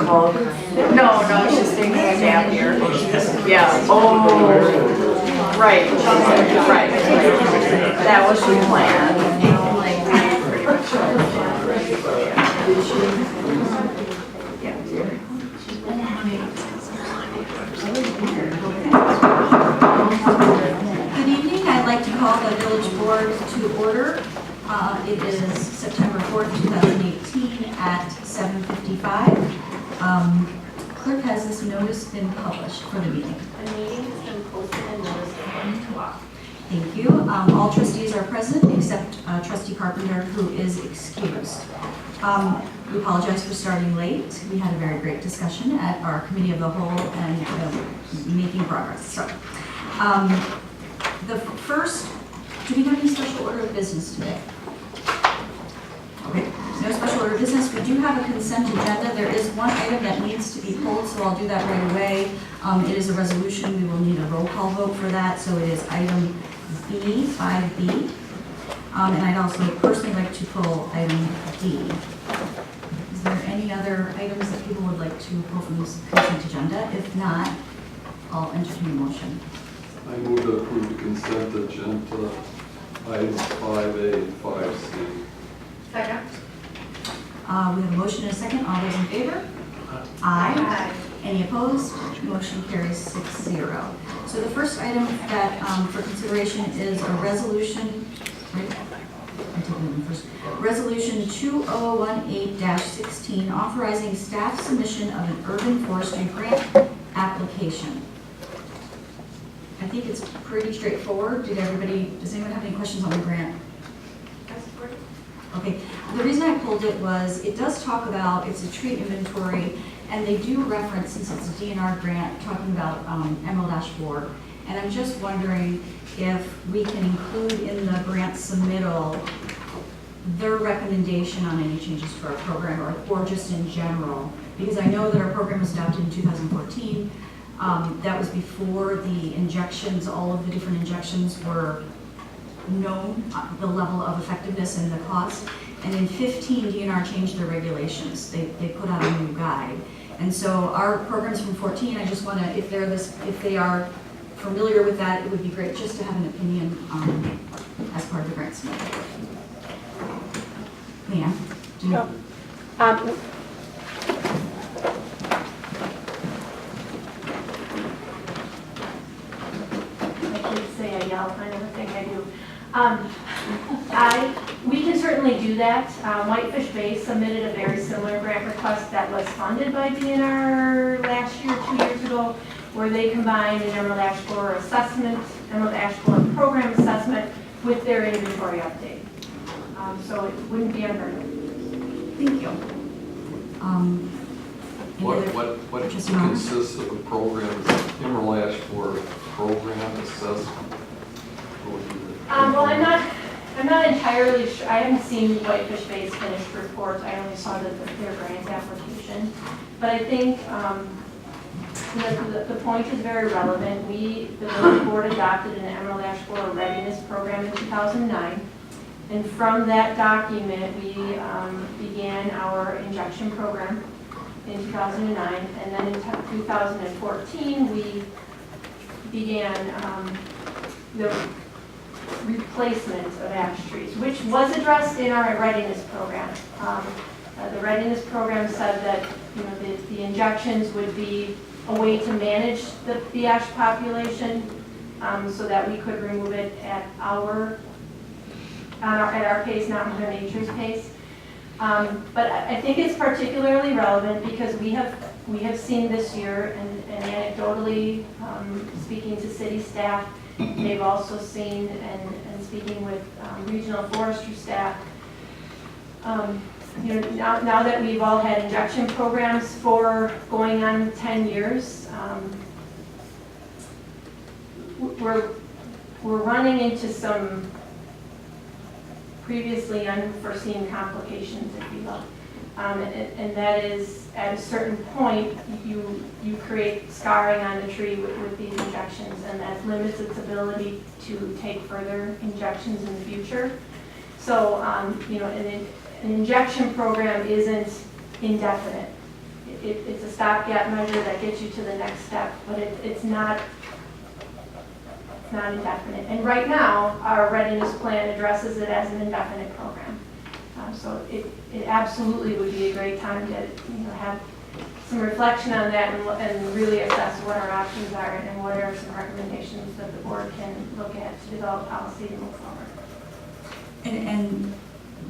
smoke. No, she's taking a nap here. Yeah. Oh, right. Right. That was the plan. Good evening. I'd like to call the village board to order. It is September 4th, 2018 at 7:55. Clerk, has this notice been published for the meeting? The meeting has been posted and noticed at 1 o'clock. Thank you. All trustees are present except trustee Carpenter, who is excused. We apologize for starting late. We had a very great discussion at our committee of the whole and making progress. So, the first, do we have any special order of business today? Okay, no special order of business. We do have a consent agenda. There is one item that needs to be pulled, so I'll do that right away. It is a resolution. We will need a roll call vote for that, so it is item B, 5B. And I'd also personally like to pull item D. Is there any other items that people would like to pull from this consent agenda? If not, I'll entertain a motion. I move to approve the consent agenda items 5A and 5C. Second. We have a motion and a second. All those in favor? Aye. Any opposed? Motion carries 6-0. So the first item that for consideration is a resolution, right? I'm taking them first. Resolution 2018-16, authorizing staff submission of an urban forestry grant application. I think it's pretty straightforward. Does anyone have any questions on the grant? Okay, the reason I pulled it was, it does talk about, it's a tree inventory, and they do reference, since it's a DNR grant, talking about emerald ash borer. And I'm just wondering if we can include in the grant submittal their recommendation on any changes to our program, or just in general. Because I know that our program was adopted in 2014. That was before the injections, all of the different injections were known, the level of effectiveness and the cost. And in 15, DNR changed their regulations. They put out a new guide. And so our programs from 14, I just want to, if they are familiar with that, it would be great just to have an opinion as part of the grant submittal. Leanne, do you know? I can't say I yell, I never think I do. We can certainly do that. Whitefish Bay submitted a very similar grant request that was funded by DNR last year, 2 years ago, where they combined an emerald ash borer assessment, emerald ash borer program assessment with their inventory update. So it wouldn't be unheard of. Thank you. What consists of a program? Is it emerald ash borer program assessment? Well, I'm not entirely sure. I haven't seen Whitefish Bay's finished report. I only saw their grant application. But I think the point is very relevant. The village board adopted an emerald ash borer readiness program in 2009. And from that document, we began our injection program in 2009. And then in 2014, we began the replacement of ash trees, which was addressed in our readiness program. The readiness program said that the injections would be a way to manage the ash population, so that we could remove it at our pace, not Mother Nature's pace. But I think it's particularly relevant because we have seen this year, and anecdotally speaking to city staff, they've also seen, and speaking with regional forestry staff, now that we've all had injection programs for going on 10 years, we're running into some previously unforeseen complications, if you will. And that is, at a certain point, you create scarring on the tree with these injections, and that limits its ability to take further injections in the future. So, an injection program isn't indefinite. it's a stopgap measure that gets you to the next step, but it's not indefinite. And right now, our readiness plan addresses it as an indefinite program. So it absolutely would be a great time to have some reflection on that and really assess what our options are and what are some recommendations that the board can look at to develop policy to move forward. And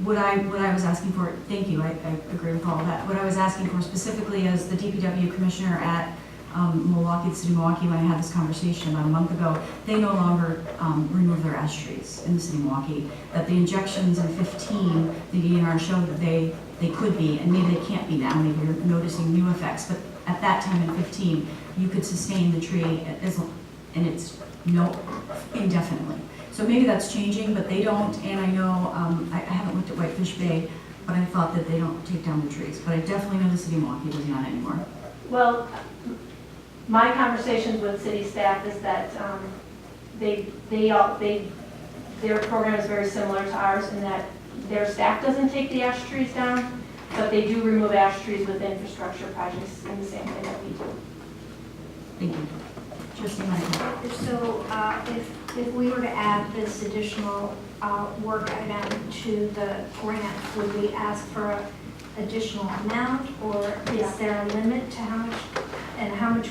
what I was asking for, thank you, I agree with all of that. What I was asking for specifically as the DPW commissioner at Milwaukee, the city of Milwaukee, when I had this conversation about a month ago, they no longer remove their ash trees in the city of Milwaukee. That the injections in 15, the DNR showed that they could be, and maybe they can't be now, maybe you're noticing new effects, but at that time in 15, you could sustain the tree and it's indefinitely. So maybe that's changing, but they don't, and I know, I haven't looked at Whitefish Bay, but I thought that they don't take down the trees, but I definitely know the city of Milwaukee does not anymore. Well, my conversations with city staff is that their program is very similar to ours in that their staff doesn't take the ash trees down, but they do remove ash trees with infrastructure projects in the same way that we do. Thank you. Trustee Michael. So if we were to add this additional work item to the grant, would we ask for an additional amount, or is there a limit to how much,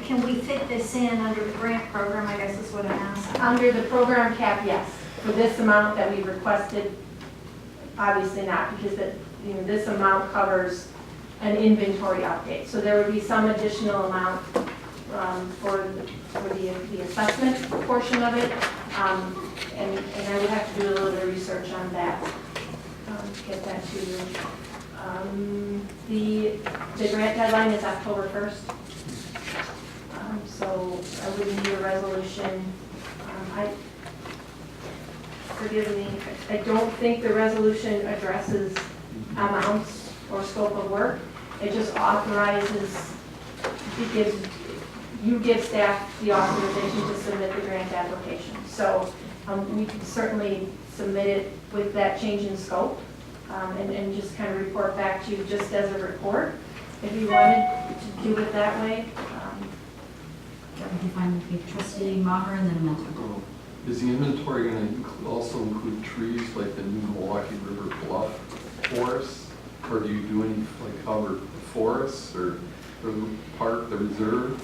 can we fit this in under the grant program, I guess is what I'm asking. Under the program cap, yes. For this amount that we requested, obviously not, because this amount covers an inventory update. So there would be some additional amount for the assessment portion of it, and I would have to do a little bit of research on that to get that to you. The grant deadline is October 1st, so I would need a resolution. Forgive me, I don't think the resolution addresses amounts or scope of work. It just authorizes, you give staff the authorization to submit the grant application. So we can certainly submit it with that change in scope and just kind of report back to you just as a report. If you wanted to do it that way. That would be fine with me. Trustee Maher and then Mentor. Is the inventory going to also include trees like the new Milwaukee River Bluff forests? Or do you do any like cover forests or the park, the reserve?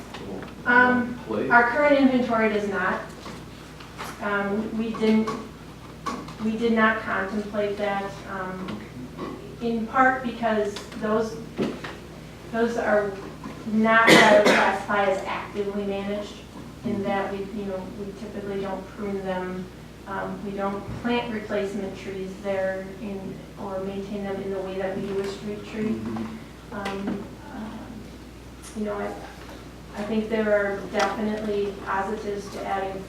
Our current inventory does not. We did not contemplate that, in part because those are not what I would classify as actively managed, in that we typically don't prune them. We don't plant replacement trees there or maintain them in the way that we do a street tree. I think there are definitely positives to adding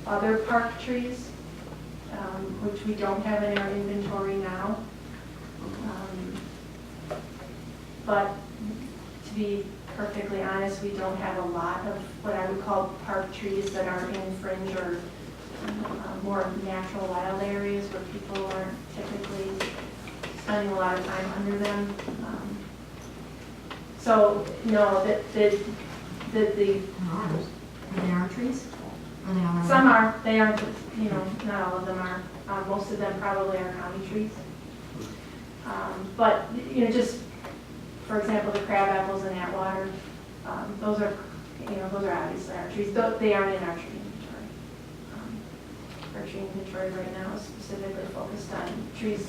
other park trees, which we don't have in our inventory now. But to be perfectly honest, we don't have a lot of what I would call park trees that are in fringe or more natural wild areas where people aren't typically spending a lot of time under them. So no, Are they our trees? Are they on our? some are, they aren't, not all of them are. Most of them probably are county trees. But, just, for example, the crab apples in Atwater, those are obviously our trees. They aren't in our tree inventory. Our tree inventory right now is specifically focused on trees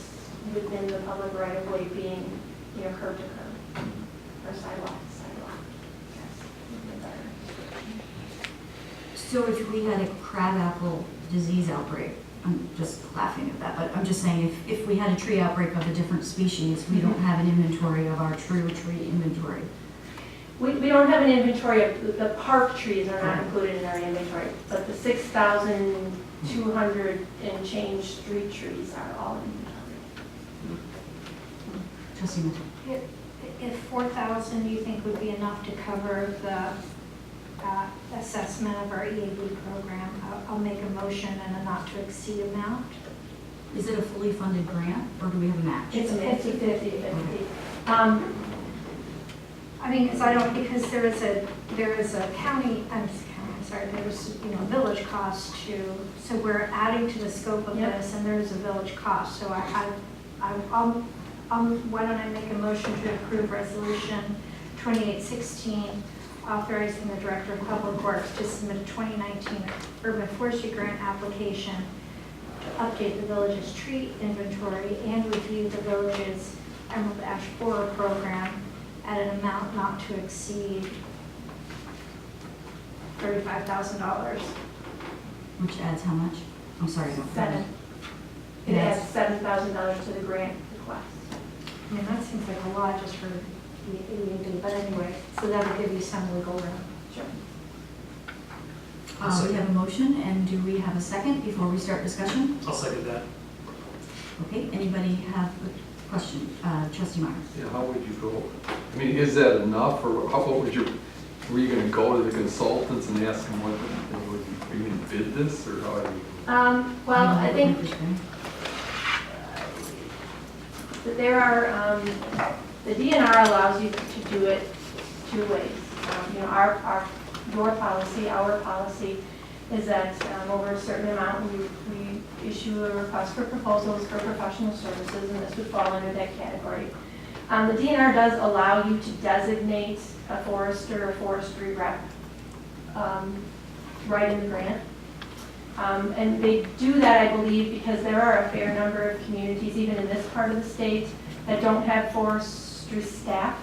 within the public right of way being, curb to curb or sidewalk to sidewalk. Yes. So if we had a crabapple disease outbreak, I'm just laughing at that, but I'm just saying if we had a tree outbreak of a different species, we don't have an inventory of our tree inventory. We don't have an inventory of, the park trees are not included in our inventory, but the 6,200 and change street trees are all inventory. Trustee Mitchell. If 4,000 you think would be enough to cover the assessment of our EAB program, I'll make a motion and a not to exceed amount. Is it a fully funded grant or do we have a match? It's a 50-50. I mean, because I don't, because there is a county, I'm sorry, there's, you know, village cost too. So we're adding to the scope of Yep. this, and there's a village cost. So why don't I make a motion to approve resolution 2816, authorizing the Director of Public Works to submit a 2019 urban forestry grant application to update the village's tree inventory and review the village's emerald ash borer program at an amount not to exceed $35,000. Which adds how much? I'm sorry. It adds $7,000 to the grant request. I mean, that seems like a lot just for the EAB, but anyway, so that'll give you some wiggle room. Sure. We have a motion, and do we have a second before we start discussion? I'll second that. Okay, anybody have a question? Trustee Meyer? Yeah, how would you go? I mean, is that enough, or how, what would you, were you gonna go to the consultants and ask them what, are you gonna bid this, or how are you? Well, I think that there are, the DNR allows you to do it two ways. You know, your policy, our policy is that over a certain amount, we issue a request for proposals for professional services, and this would fall under that category. The DNR does allow you to designate a forester or forestry rep right in the grant. And they do that, I believe, because there are a fair number of communities, even in this part of the state, that don't have forestry staff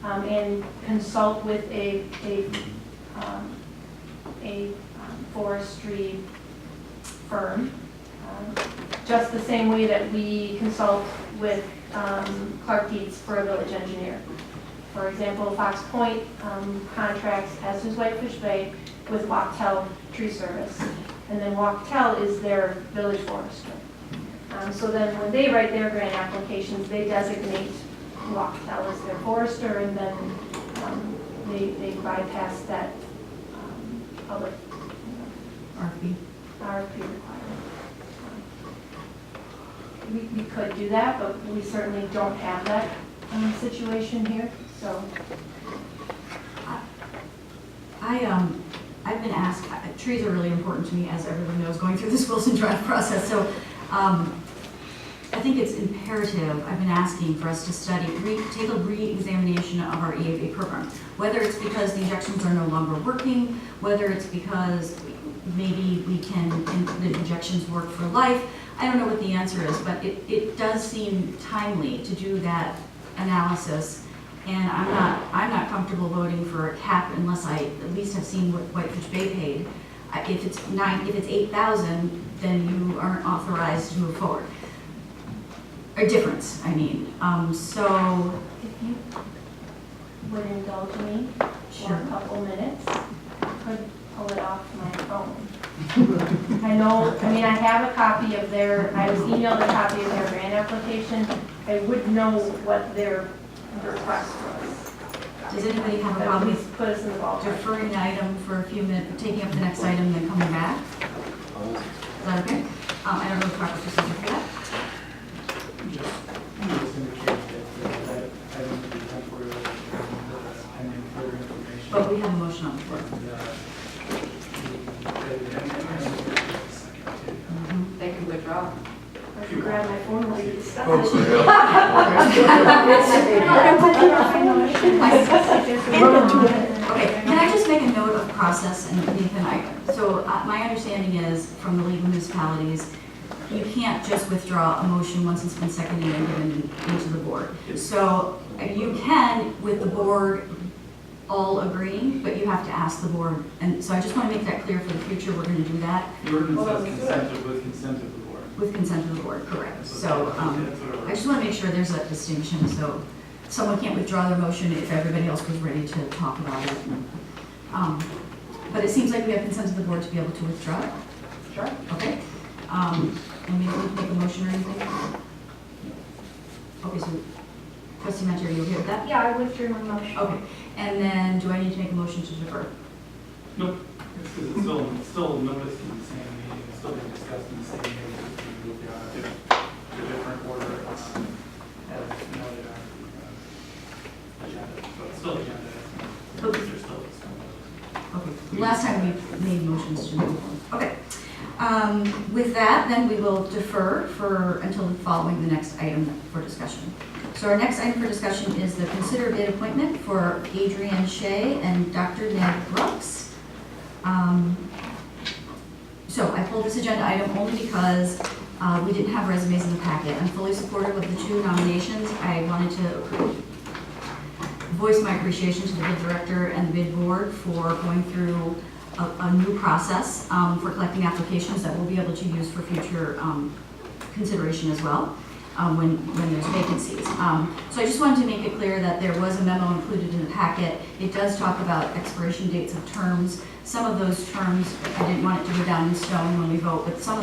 and consult with a forestry firm, just the same way that we consult with Clark Dietz for a village engineer. For example, Fox Point contracts, as does Whitefish Bay, with Wachtell Tree Service. And then Wachtell is their village forester. So then when they write their grant applications, they designate Wachtell as their forester, and then they bypass that public RFP requirement. We could do that, but we certainly don't have that situation here, so. I've been asked, trees are really important to me, as everyone knows, going through this Wilson Drive process, so I think it's imperative, I've been asking for us to study, take a re-examination of our EAB program. Whether it's because the injections are no longer working, whether it's because maybe we can, the injections work for life, I don't know what the answer is, but it does seem timely to do that analysis. And I'm not comfortable voting for a cap unless I at least have seen what Whitefish Bay paid. If it's $8,000, then you aren't authorized to move forward. A difference, I mean. So If you would indulge me for a couple minutes, I could pull it off my phone. I have a copy of I was emailed a copy of their grant application. I would know what their request was. does anybody have a That problem would put us in the ballpark. deferring the item for a few minutes, taking up the next item, and then coming back? Is that okay? I don't know the proper procedure for that. Just indicate that I don't think temporary pending further information. But we have a motion on the floor. They can withdraw. I should grab my phone while you discuss Oh, it. Okay, can I just make a note of process, and Nathan, so my understanding is from the League of Municipalities, you can't just withdraw a motion once it's been seconded and given into the board. So you can, with the board all agreeing, but you have to ask the board. And so I just want to make that clear for the future, we're going to do that. The ordinance says consented with consent of the board. With consent of the board, correct. So I just want to make sure there's that distinction, so someone can't withdraw their motion if everybody else was ready to talk about it. But it seems like we have consent of the board to be able to withdraw it. Sure. Okay. And we don't make a motion or anything? Okay, so trustee Matcher, are you okay with that? Yeah, I withdrew my motion. Okay, and then do I need to make a motion to defer? Nope, it's because it's still noticed in the same meeting, it's still being discussed in the same meeting, it's being moved on a different order as noted on the agenda. So it's still agenda. Okay. They're still discussing. Okay, last time we made motions to move on. Okay. With that, then we will defer until following the next item for discussion. So our next item for discussion is the consider bid appointment for Adrienne Shea and Dr. Ned Brooks. So I pulled this agenda item only because we didn't have resumes in the packet. I'm fully supportive of the two nominations. I wanted to voice my appreciation to the bid director and the bid board for going through a new process for collecting applications that we'll be able to use for future consideration as well when there's vacancies. So I just wanted to make it clear that there was a memo included in the packet. It does talk about expiration dates of terms. Some of those terms, I didn't want it to go down in stone when we vote, but some of